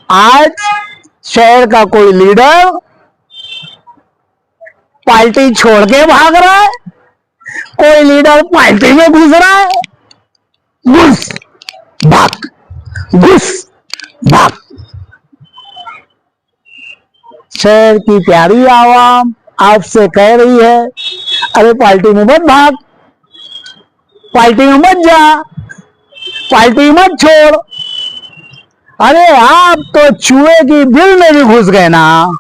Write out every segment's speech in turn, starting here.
आज शहर का कोई लीडर पार्टी छोड़ के भाग रहा है, कोई लीडर पार्टी में घुस रहा है। घुस भाग, घुस भाग। शहर की प्यारी आवाम आपसे कह रही है, अरे पार्टी में मत भाग, पार्टी में मत जा, पार्टी मत छोड़। अरे आप तो चूहे की बिल में भी घुस गए ना,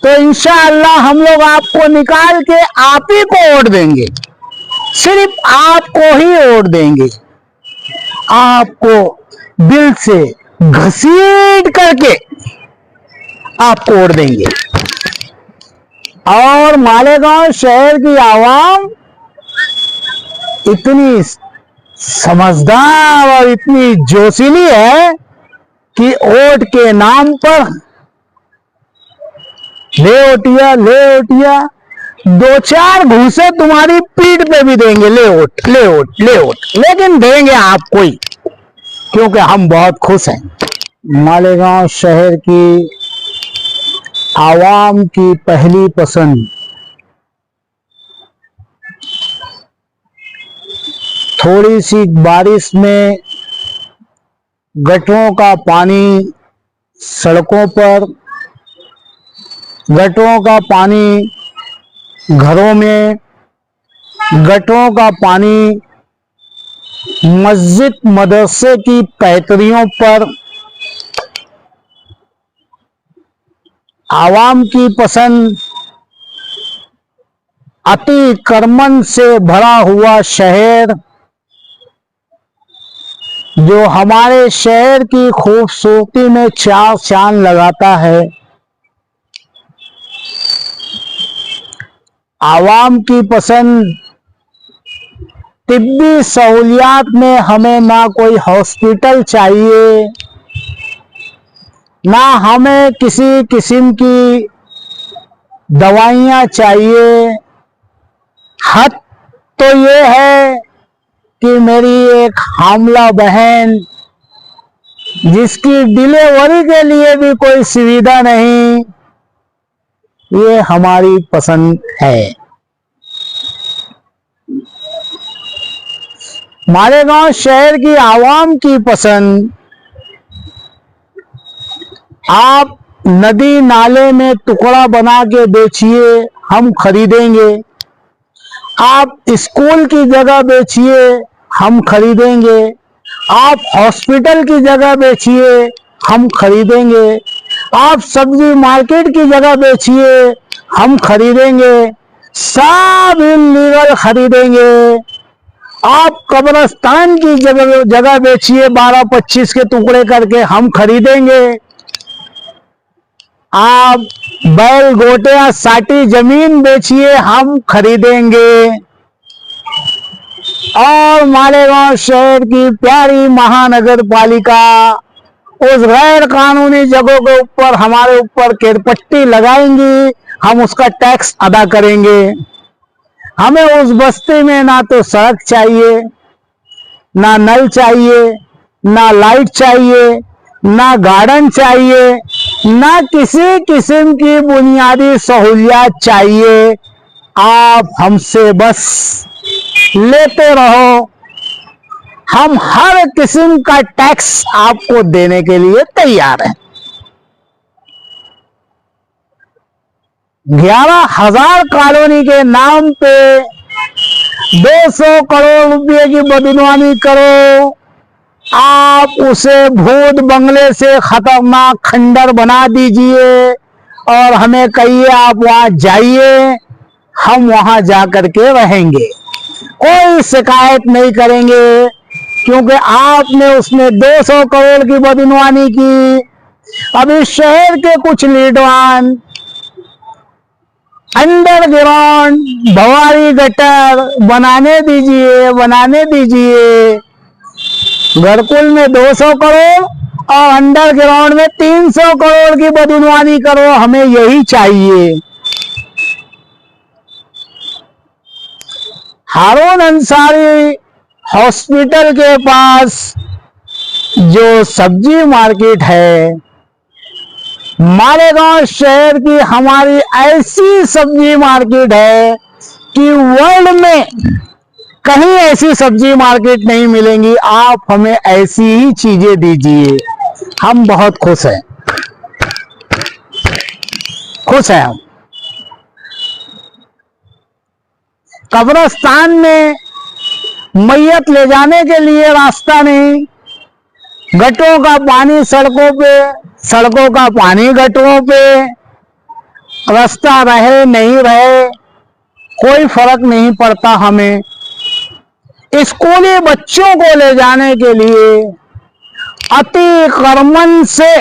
तो इंशाअल्लाह हम लोग आपको निकाल के आप ही को वोट देंगे, सिर्फ आपको ही वोट देंगे। आपको दिल से घसीट करके आपको वोट देंगे। और मालेगांव शहर की आवाम इतनी समझदार और इतनी जोशीली है कि वोट के नाम पर ले ओटिया, ले ओटिया, दो चार घूसे तुम्हारी पीठ पे भी देंगे, ले वोट, ले वोट, ले वोट, लेकिन देंगे आपको ही, क्योंकि हम बहुत खुश हैं। मालेगांव शहर की आवाम की पहली पसंद थोड़ी सी बारिश में गटरों का पानी सड़कों पर, गटरों का पानी घरों में, गटरों का पानी मस्जिद मदरसे की पैतरियों पर। आवाम की पसंद अतिक्रमण से भरा हुआ शहर, जो हमारे शहर की खूबसूरती में चार चांद लगाता है। आवाम की पसंद तिब्बी सहूलियात में हमें ना कोई हॉस्पिटल चाहिए, ना हमें किसी किस्म की दवाइयाँ चाहिए। हद तो ये है कि मेरी एक हामला बहन जिसकी डिलीवरी के लिए भी कोई सुविधा नहीं, ये हमारी पसंद है। मालेगांव शहर की आवाम की पसंद, आप नदी नाले में टुकड़ा बना के बेचिए, हम खरीदेंगे। आप स्कूल की जगह बेचिए, हम खरीदेंगे। आप हॉस्पिटल की जगह बेचिए, हम खरीदेंगे। आप सब्जी मार्केट की जगह बेचिए, हम खरीदेंगे। सब इल्लीगल खरीदेंगे। आप कब्रिस्तान की जगह बेचिए 12-25 के टुकड़े करके, हम खरीदेंगे। आप बैल गोटियां साटी जमीन बेचिए, हम खरीदेंगे। और मालेगांव शहर की प्यारी महानगर पालिका उस गैर कानूनी जगहों के ऊपर हमारे ऊपर केरपट्टी लगाएंगी, हम उसका टैक्स अदा करेंगे। हमें उस बस्ती में ना तो सड़क चाहिए, ना नल चाहिए, ना लाइट चाहिए, ना गार्डन चाहिए, ना किसी किस्म की बुनियादी सहूलियत चाहिए। आप हमसे बस लेते रहो, हम हर किस्म का टैक्स आपको देने के लिए तैयार हैं। 11,000 कॉलोनी के नाम पे 200 करोड़ रुपए की बदनामी करो, आप उसे भूत बंगले से खतरनाक खंडर बना दीजिए और हमें कहिए आप वहां जाइए, हम वहां जाकर के रहेंगे। कोई शिकायत नहीं करेंगे, क्योंकि आपने उसमें 200 करोड़ की बदनामी की। अभी शहर के कुछ लीडवान अंडरग्राउंड भवारी गटर बनाने दीजिए, बनाने दीजिए। घरकुल में 200 करोड़ और अंडरग्राउंड में 300 करोड़ की बदनामी करो, हमें यही चाहिए। हारून अंसारी हॉस्पिटल के पास जो सब्जी मार्केट है, मालेगांव शहर की हमारी ऐसी सब्जी मार्केट है कि वर्ल्ड में कहीं ऐसी सब्जी मार्केट नहीं मिलेंगी। आप हमें ऐसी ही चीजें दीजिए, हम बहुत खुश हैं, खुश हैं हम। कब्रिस्तान में मैयत ले जाने के लिए रास्ता नहीं, गटरों का पानी सड़कों पे, सड़कों का पानी गटरों पे, रास्ता रहे नहीं रहे कोई फर्क नहीं पड़ता हमें। स्कूली बच्चों को ले जाने के लिए अति करमन से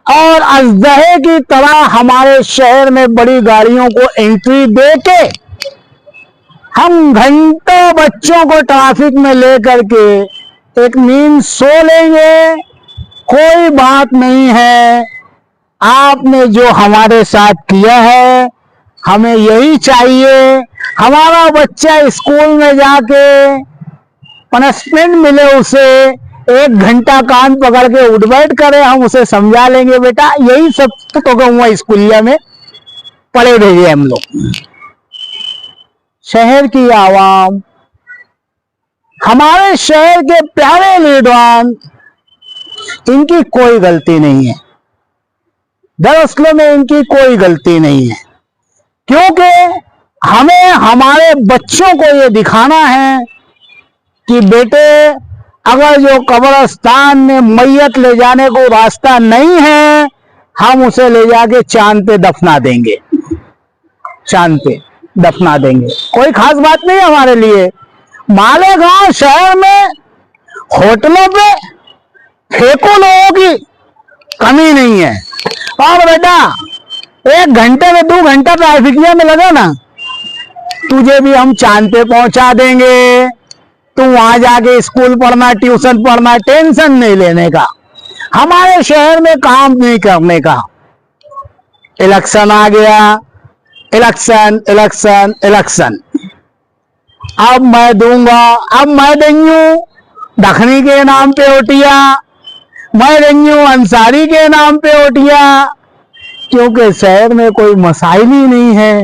और अजदहे की तरह हमारे शहर में बड़ी गाड़ियों को एंट्री देके हम घंटों बच्चों को ट्रैफिक में लेकर के एक नींद सो लेंगे, कोई बात नहीं है। आपने जो हमारे साथ किया है हमें यही चाहिए। हमारा बच्चा स्कूल में जाके पनिशमेंट मिले, उसे 1 घंटा कान पकड़ के उठ बैठ करे, हम उसे समझा लेंगे बेटा यही सब तो कहूँगा स्कूलिया में पढ़े भेजे हम लोग। शहर की आवाम, हमारे शहर के प्यारे लीडरान, इनकी कोई गलती नहीं है, दरअसल में इनकी कोई गलती नहीं है, क्योंकि हमें हमारे बच्चों को ये दिखाना है कि बेटे अगर जो कब्रिस्तान में मैयत ले जाने को रास्ता नहीं है, हम उसे ले जाके चांद पे दफना देंगे, चांद पे दफना देंगे। कोई खास बात नहीं हमारे लिए। मालेगांव शहर में होटलों पे फेंको लोगों की कमी नहीं है। और बेटा 1 घंटे में 2 घंटा ट्रैफिकिया में लगा ना, तुझे भी हम चांद पे पहुंचा देंगे। तू वहां जाके स्कूल पढ़ना, ट्यूशन पढ़ना, टेंशन नहीं लेने का, हमारे शहर में काम नहीं करने का। इलेक्शन आ गया, इलेक्शन इलेक्शन इलेक्शन, अब मैं दूंगा, अब मैं देंगू दखनी के नाम पे ओटिया, मैं देंगू अंसारी के नाम पे ओटिया, क्योंकि शहर में कोई मसाइल ही नहीं है।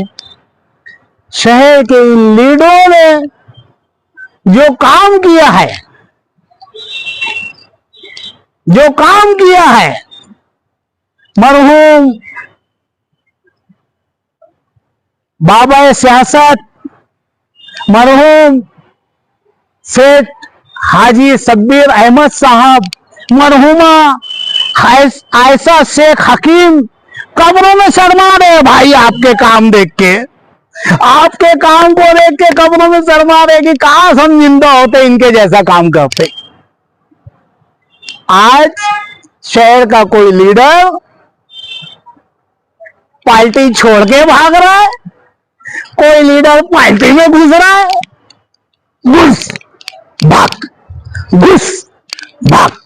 शहर के इन लीडरों ने जो काम किया है, जो काम किया है, मरहूम बाबा सियासत मरहूम सेठ हाजी शब्बीर अहमद साहब, मरहूमा आयशा शेख हकीम कब्रों में शर्मा रहे भाई आपके काम देख के, आपके काम को देख के कब्रों में शर्मा रहे कि काश हम जिंदा होते इनके जैसा काम करते। आज शहर का कोई लीडर पार्टी छोड़ के भाग रहा है, कोई लीडर पार्टी में घुस रहा है, घुस भाग, घुस भाग।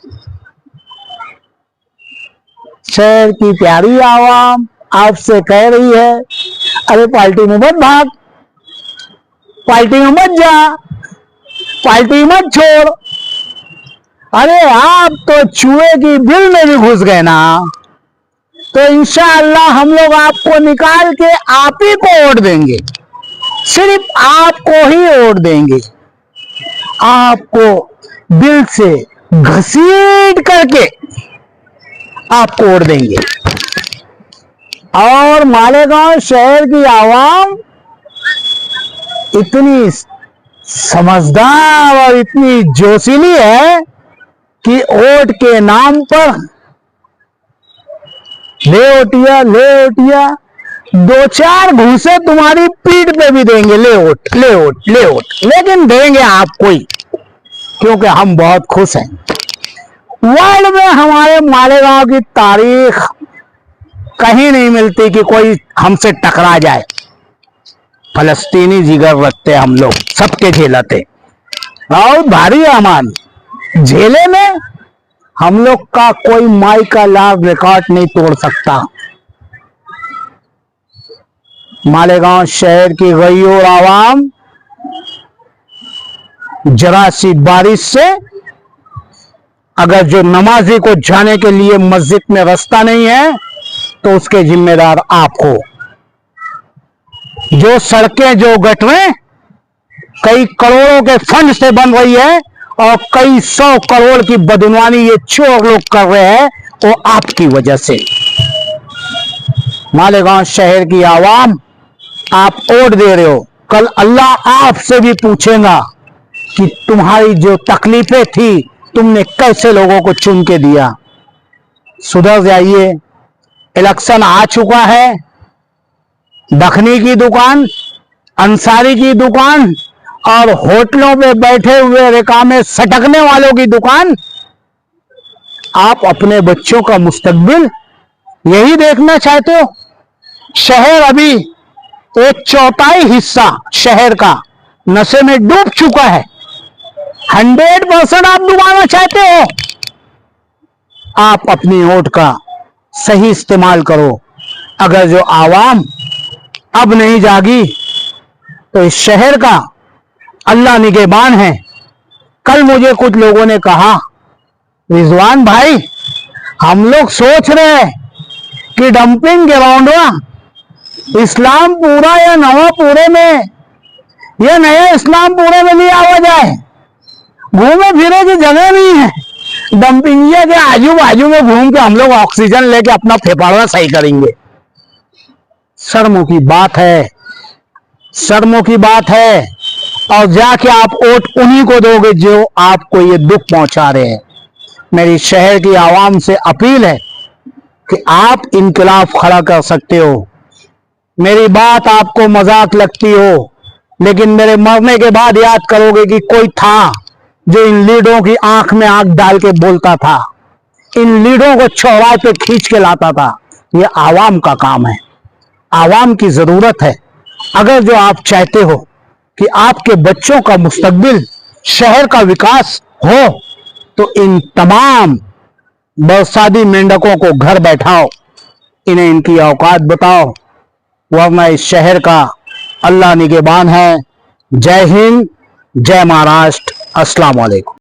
शहर की प्यारी आवाम आपसे कह रही है, अरे पार्टी में मत भाग, पार्टी में मत जा, पार्टी मत छोड़। अरे आप तो चूहे की बिल में भी घुस गए ना, तो इंशाअल्लाह हम लोग आपको निकाल के आप ही को वोट देंगे, सिर्फ आपको ही वोट देंगे, आपको दिल से घसीट करके आपको वोट देंगे। और मालेगांव शहर की आवाम इतनी समझदार और इतनी जोशीली है कि वोट के नाम पर ले ओटिया 2-4 घूसे तुम्हारी पीठ पे भी देंगे, ले वोट ले वोट ले वोट, लेकिन देंगे आपको ही, क्योंकि हम बहुत खुश हैं। वर्ल्ड में हमारे मालेगांव की तारीख कहीं नहीं मिलती कि कोई हमसे टकरा जाए। फलस्तीनी जिगर रखते हम लोग, सबके झेलते, और भारी अमान झेले में हम लोग का कोई माई का लाभ रिकॉर्ड नहीं तोड़ सकता। मालेगांव शहर की गरीब आवाम जरा सी बारिश से अगर जो नमाजी को जाने के लिए मस्जिद में रास्ता नहीं है तो उसके जिम्मेदार आप हो। जो सड़कें, जो गटरें कई करोड़ों के फंड से बन रही है और कई 100 करोड़ की बदनवानी ये चोर लोग कर रहे हैं, वो आपकी वजह से। मालेगांव शहर की आवाम, आप वोट दे रहे हो, कल अल्लाह आपसे भी पूछेगा कि तुम्हारी जो तकलीफें थी तुमने कैसे लोगों को चुन के दिया। सुधर जाइए। इलेक्शन आ चुका है। दखनी की दुकान, अंसारी की दुकान और होटलों में बैठे हुए रेखा में सटकने वालों की दुकान, आप अपने बच्चों का मुस्तकबिल यही देखना चाहते हो। शहर अभी एक चौथाई हिस्सा शहर का नशे में डूब चुका है। 100% आप डुबाना चाहते हो। आप अपनी वोट का सही इस्तेमाल करो। अगर जो आवाम अब नहीं जागी तो इस शहर का अल्लाह निगहबान है। कल मुझे कुछ लोगों ने कहा, रिजवान भाई हम लोग सोच रहे हैं कि डंपिंग ग्राउंड इस्लामपुरा या नवापुरे में या नया इस्लामपुरे में नहीं आवा जाए, घूमे फिरे की जगह नहीं है। डंपिंगिया के आजू बाजू में घूम के हम लोग ऑक्सीजन लेके अपना फेफड़ा सही करेंगे। शर्मों की बात है, शर्मों की बात है। और जाके आप वोट उन्हीं को दोगे जो आपको ये दुख पहुंचा रहे हैं। मेरी शहर की आवाम से अपील है कि आप इनकलाब खड़ा कर सकते हो। मेरी बात आपको मजाक लगती हो, लेकिन मेरे मरने के बाद याद करोगे कि कोई था जो इन लीडरों की आंख में आंख डाल के बोलता था, इन लीडरों को चौराहे पे खींच के लाता था। ये आवाम का काम है, आवाम की जरूरत है। अगर जो आप चाहते हो कि आपके बच्चों का मुस्तकबिल, शहर का विकास हो, तो इन तमाम बरसाती मेंढकों को घर बैठाओ, इन्हें इनकी औकात बताओ, वरना इस शहर का अल्लाह निगहबान है। जय हिंद, जय महाराष्ट्र, अस्सलाम वालेकुम।